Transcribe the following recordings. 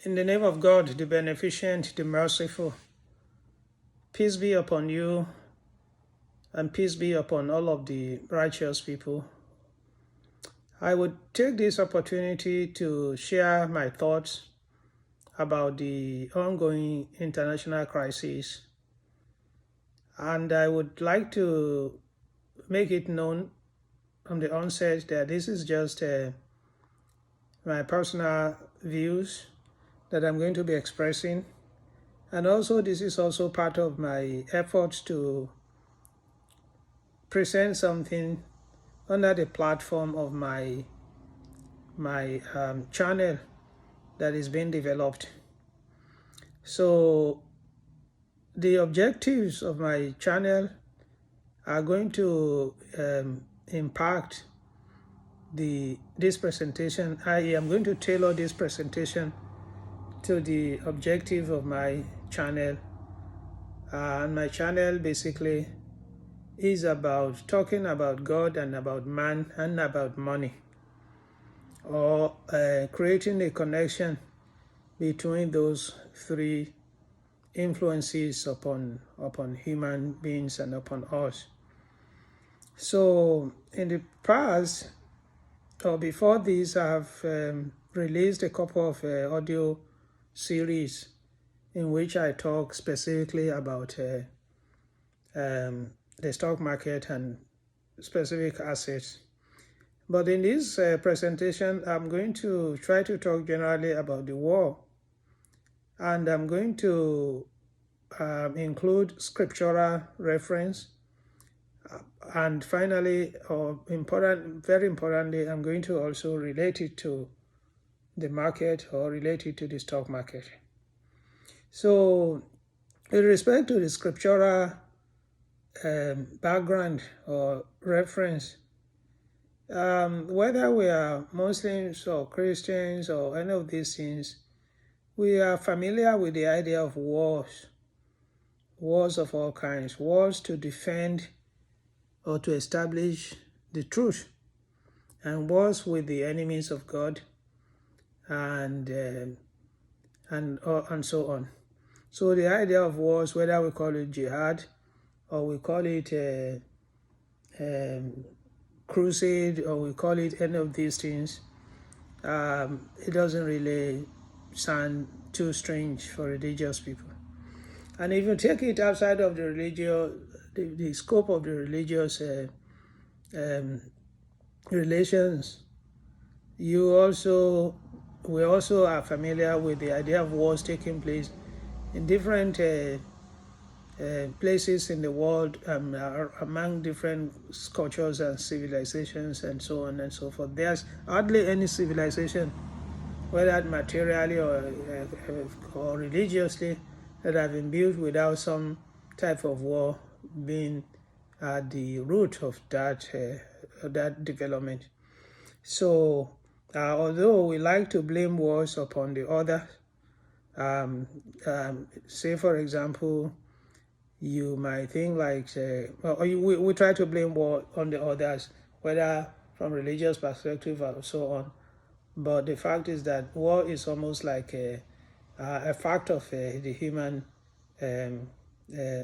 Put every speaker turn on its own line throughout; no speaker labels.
In the name of God, the beneficent, the merciful, peace be upon you and peace be upon all of the righteous people. I would take this opportunity to share my thoughts about the ongoing international crisis, and I would like to make it known from the onset that this is just my personal views that I'm going to be expressing. And also, this is also part of my efforts to present something under the platform of my channel that is being developed. So the objectives of my channel are going to impact this presentation. I am going to tailor this presentation to the objective of my channel. And my channel basically is about talking about God and about man and about money, or creating a connection between those three influences upon human beings and upon us. So in the past, or before this, I have released a couple of audio series in which I talk specifically about the stock market and specific assets. But in this presentation, I'm going to try to talk generally about the war, and I'm going to include scriptural reference, and finally, or very importantly, I'm going to also relate it to the market or relate it to the stock market. So, with respect to the scriptural background or reference, whether we are Muslims or Christians or any of these things, we are familiar with the idea of wars of all kinds, wars to defend or to establish the truth, and wars with the enemies of God, and so on. So the idea of wars, whether we call it jihad or we call it crusade or we call it any of these things, it doesn't really sound too strange for religious people. And if you take it outside of the religious, the scope of the religious relations, we also are familiar with the idea of wars taking place in different places in the world, among different cultures and civilizations and so on and so forth. There's hardly any civilization, whether materially or religiously, that have been built without some type of war being at the root of that development. So, although we like to blame wars upon the other, say for example, you might think like, we try to blame war on the others, whether from religious perspective or so on. But the fact is that war is almost like a fact of the human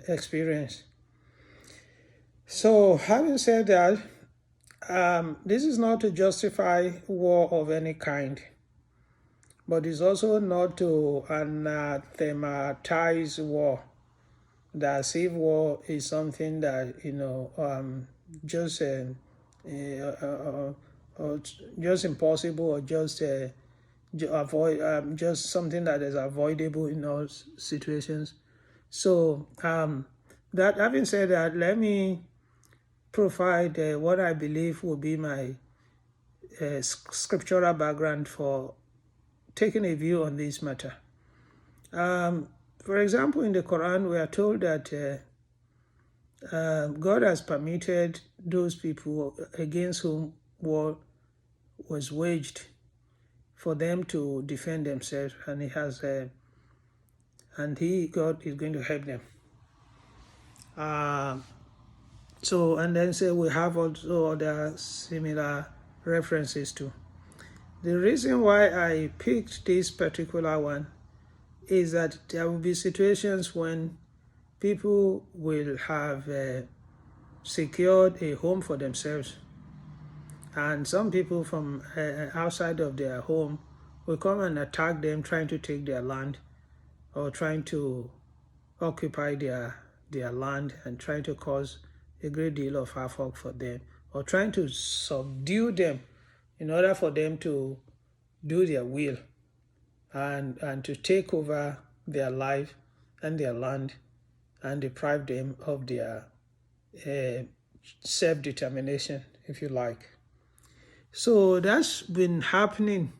experience. So, having said that, this is not to justify war of any kind, but it's also not to anathematize war. That if war is something that just impossible, or just avoid, just something that is avoidable in all situations. So that having said that, let me provide what I believe will be my scriptural background for taking a view on this matter. For example, in the Quran, we are told that God has permitted those people against whom war was waged for them to defend themselves, and God is going to help them. So, and then we have also other similar references too. The reason why I picked this particular one is that there will be situations when people will have secured a home for themselves, and some people from outside of their home will come and attack them, trying to take their land or trying to occupy their land and trying to cause a great deal of havoc for them, or trying to subdue them in order for them to do their will and to take over their life and their land and deprive them of their self-determination, if you like. So that's been happening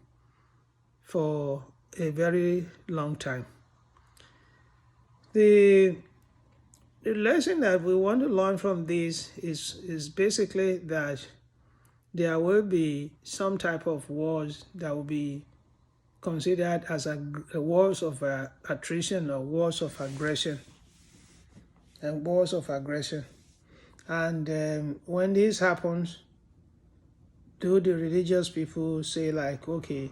for a very long time. The lesson that we want to learn from this is basically that there will be some type of wars that will be considered as wars of attrition or wars of aggression. And wars of aggression. And when this happens, do the religious people say like, okay,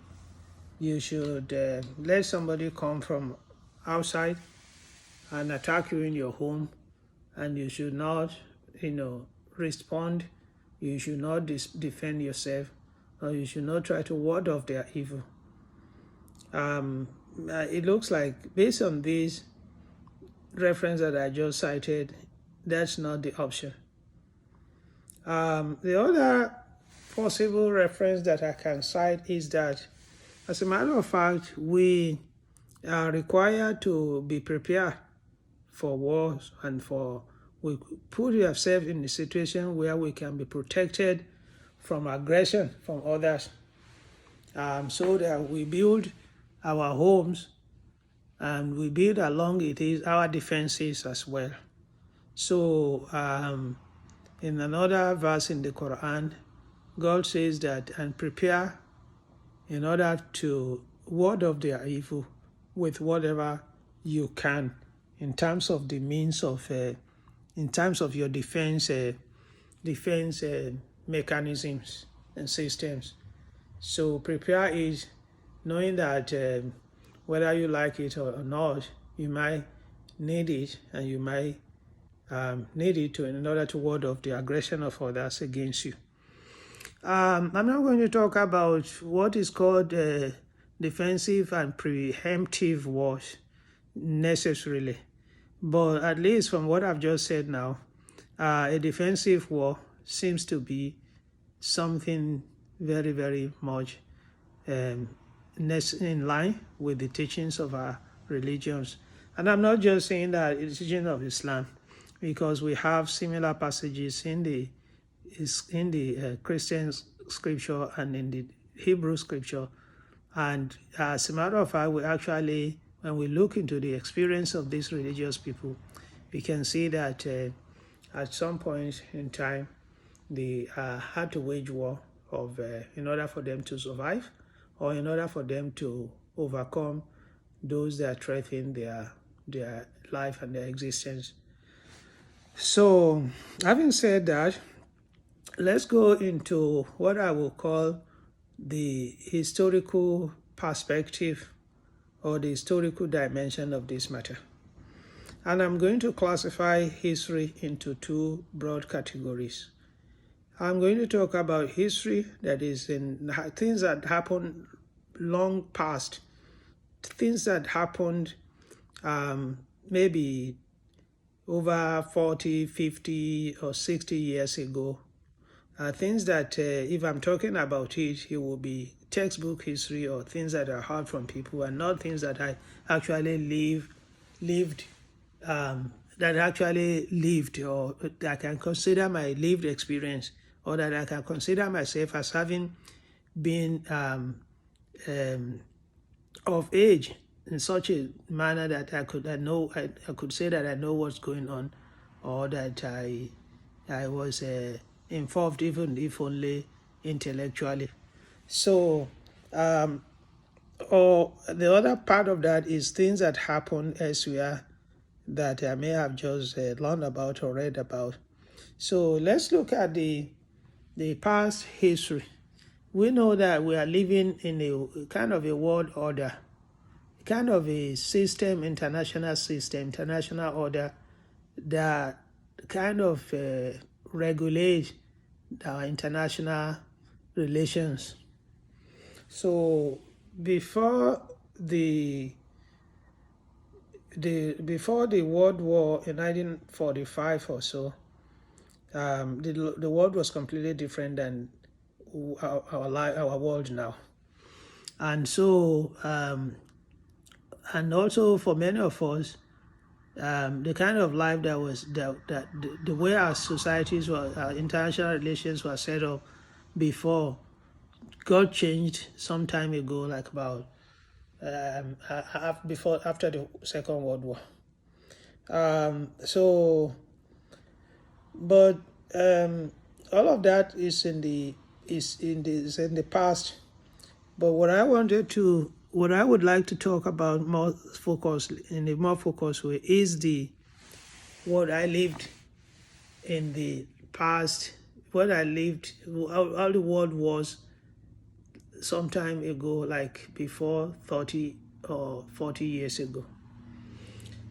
you should let somebody come from outside and attack you in your home, and you should not, respond. You should not defend yourself, or you should not try to ward off their evil. It looks like, based on this reference that I just cited, that's not the option. The other possible reference that I can cite is that, as a matter of fact, we are required to be prepared for wars, and we put ourselves in a situation where we can be protected from aggression from others, so that we build our homes and we build along it is our defenses as well. So in another verse in the Quran, God says that, and prepare in order to ward off their evil with whatever you can in terms of the means of, in terms of your defense mechanisms and systems. So prepare is knowing that whether you like it or not, you might need it, and you might need it in order to ward off the aggression of others against you. I'm not going to talk about what is called defensive and preemptive wars necessarily, but at least from what I've just said now, a defensive war seems to be something very, very much in line with the teachings of our religions. And I'm not just saying that it's the teaching of Islam, because we have similar passages in the Christian scripture and in the Hebrew scripture. And as a matter of fact, we actually, when we look into the experience of these religious people, we can see that at some point in time, they had to wage war in order for them to survive, or in order for them to overcome those that threaten their life and their existence. So, having said that, let's go into what I will call the historical perspective or the historical dimension of this matter. And I'm going to classify history into two broad categories. I'm going to talk about history that is in things that happened long past, things that happened maybe over 40, 50, or 60 years ago. Things that, if I'm talking about it, it will be textbook history, or things that are heard from people, and not things that I actually lived, or that I can consider my lived experience, or that I can consider myself as having been of age in such a manner that I could say that I know what's going on, or that I was involved, even if only intellectually. So, or the other part of that is things that happen elsewhere that I may have just learned about or read about. So let's look at the past history we know that we are living in a kind of a world order, kind of a system, international order that kind of regulate our international relations. So before the World War in 1945 or so, the world was completely different than our world now. And so, and also for many of us, the kind of life that was the way our societies were, our international relations were set up before, got changed some time ago, like about after the Second World War. But all of that is in the past. But what I would like to talk about in a more focused way is what I lived in the past, what I lived, how the world was some time ago, like before 30 or 40 years ago.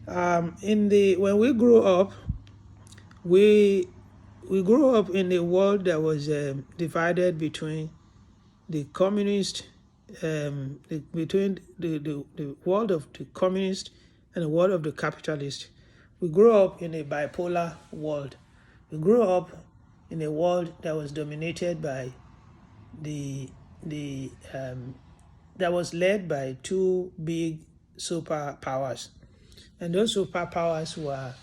When we grew up, we grew up in a world that was divided between the communist, between the world of the communist and the world of the capitalist. We grew up in a bipolar world. We grew up in a world that was dominated by that was led by two big superpowers. And those superpowers were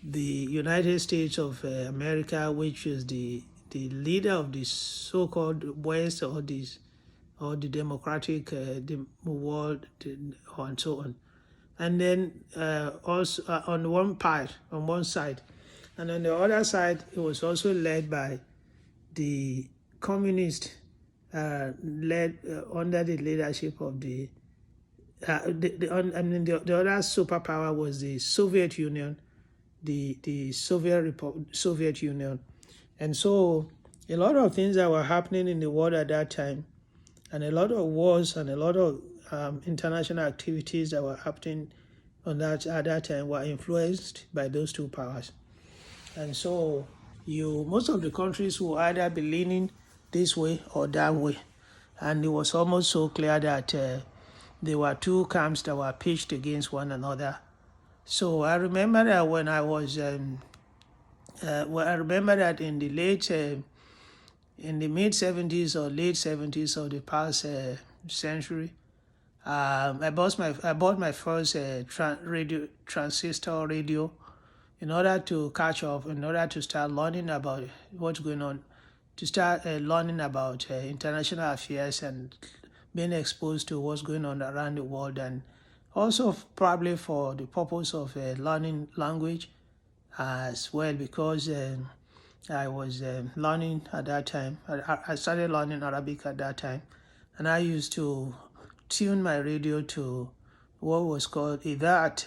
the United States of America, which is the leader of the so-called West, or the democratic world, and so on. And then also on one side, and on the other side, it was also led by the communist, led under the leadership of the other superpower was the Soviet Union, the Soviet Union. And so a lot of things that were happening in the world at that time, and a lot of wars and a lot of international activities that were happening at that time were influenced by those two powers. And so most of the countries will either be leaning this way or that way. And it was almost so clear that there were two camps that were pitched against one another. So I remember that when I was, I remember that in the mid 70s or late 70s of the past century, I bought my first transistor radio in order to catch up, in order to start learning about what's going on, to start learning about international affairs and being exposed to what's going on around the world, and also probably for the purpose of learning language as well, because I was learning at that time. I started learning Arabic at that time, and I used to tune my radio to what was called either at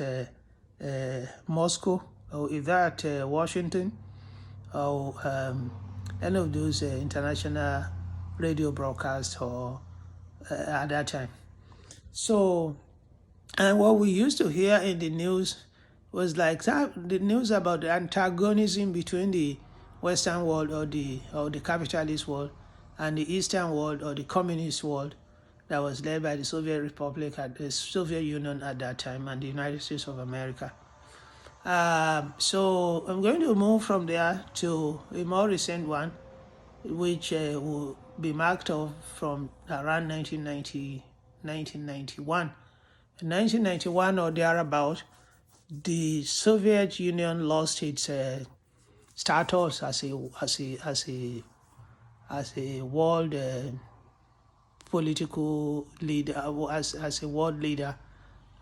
Moscow or either at Washington, or any of those international radio broadcasts or at that time. So, and what we used to hear in the news was like the news about the antagonism between the Western world or the capitalist world and the Eastern world or the communist world that was led by the Soviet Republic, the Soviet Union at that time, and the United States of America. So I'm going to move from there to a more recent one, which will be marked off from around 1991. In 1991 or thereabout, the Soviet Union lost its status as a world political leader, as a world leader,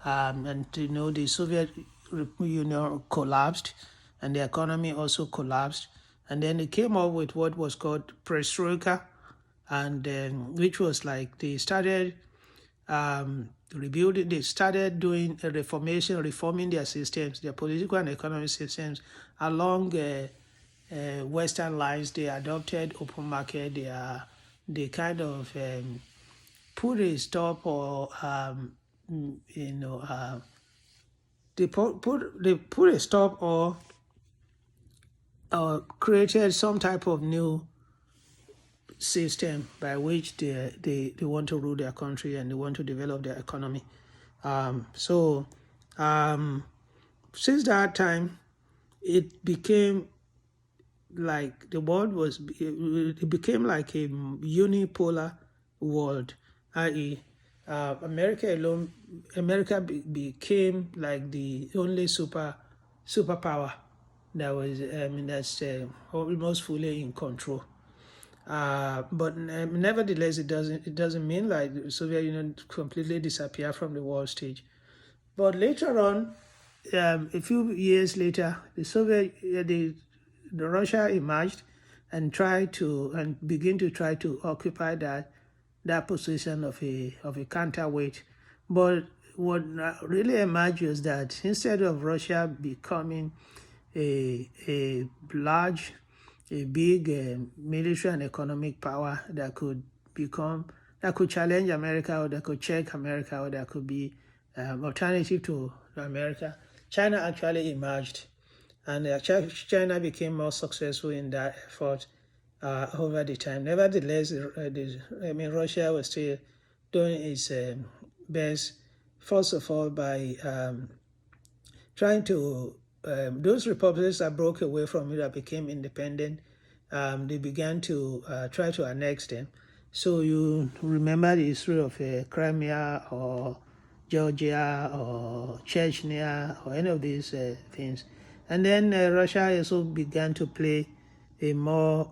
and the Soviet Union collapsed, and the economy also collapsed, and then they came up with what was called Perestroika, and which was like they started rebuilding. They started doing a reforming their systems, their political and economic systems along Western lines. They adopted open market. They are they kind of put a stop or they put a stop or created some type of new system by which they want to rule their country and they want to develop their economy. So since that time, it became like the world was, it became like a unipolar world, i.e., America became like the only superpower that was, that's almost fully in control. But nevertheless, it doesn't mean like the Soviet Union completely disappear from the world stage. But later on, a few years later, the Russia emerged and begin to try to occupy that position of a counterweight. But what really emerged was that instead of Russia becoming a large, a big military and economic power that could challenge America, or that could check America, or that could be alternative to America, China actually emerged, and China became more successful in that effort over the time. Nevertheless, Russia was still doing its best. First of all, by trying to those republics that broke away from it, that became independent, they began to try to annex them. So you remember the history of Crimea or Georgia or Chechnya or any of these things. And then Russia also began to play a more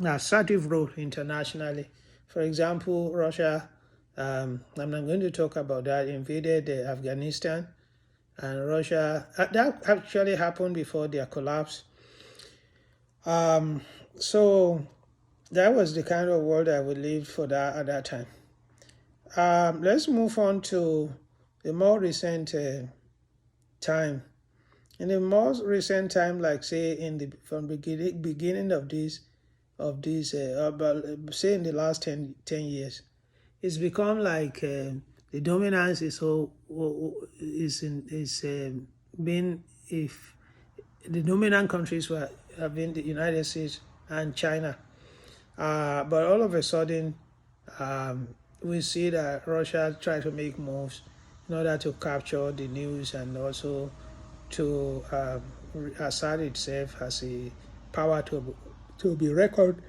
assertive role internationally. For example, Russia, I'm not going to talk about that, invaded Afghanistan, and Russia, that actually happened before their collapse. So that was the kind of world I would live for that at that time. Let's move on to the more recent time. In the most recent time, like say from the beginning of this, say in the last 10 years, it's become like the dominance is been, if the dominant countries have been the United States and China, but all of a sudden we see that Russia try to make moves in order to capture the news and also to assert itself as a power to be reckoned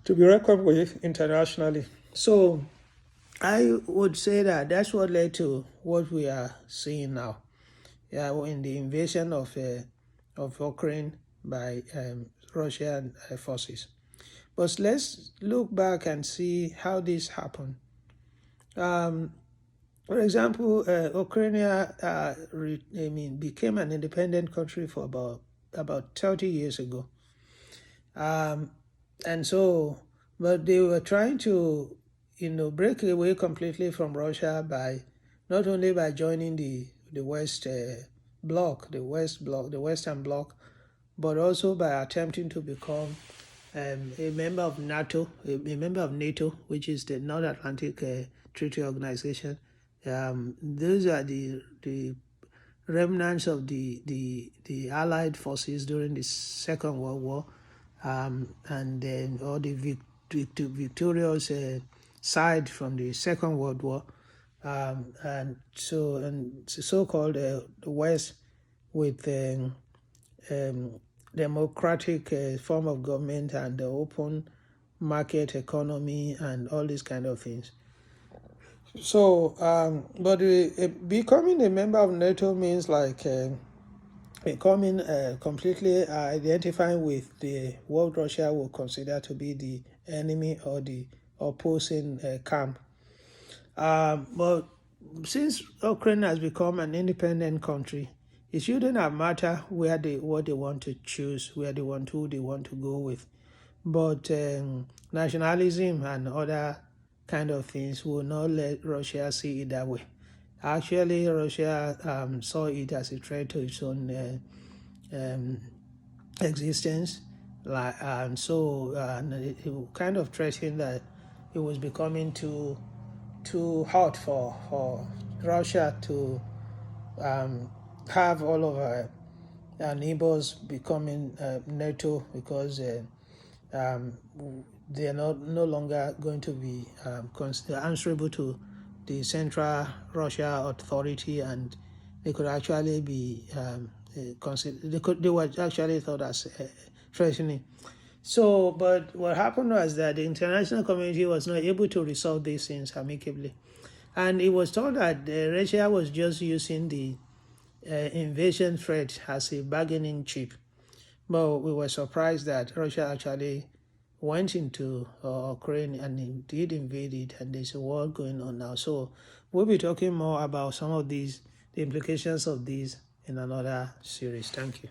with internationally. So I would say that that's what led to what we are seeing now. Yeah, in the invasion of Ukraine by Russian forces. But let's look back and see how this happened. For example, Ukraine became an independent country for about 30 years ago. And so, but they were trying to, break away completely from Russia by not only by joining the West bloc, the Western bloc, but also by attempting to become a member of NATO, which is the North Atlantic Treaty Organization. Those are the remnants of the Allied forces during the Second World War, and then all the victorious side from the Second World War, and so-called the West with democratic form of government and the open market economy and all these kind of things. So, but becoming a member of NATO means like becoming completely identifying with what Russia will consider to be the enemy or the opposing camp. But since Ukraine has become an independent country, it shouldn't have mattered what they want to choose, who they want to go with. But nationalism and other kind of things will not let Russia see it that way. Actually, Russia saw it as a threat to its own existence, and so it kind of threatened that it was becoming too hot for Russia to have all of our neighbors becoming NATO, because um, they are no longer going to be answerable to the Central Russia Authority, and they could actually be they were actually thought as threatening. So, but what happened was that the international community was not able to resolve these things amicably, and it was thought that Russia was just using the invasion threat as a bargaining chip. But we were surprised that Russia actually went into Ukraine and indeed invaded, and there's a war going on now. So we'll be talking more about some of these, the implications of these, in another series. Thank you.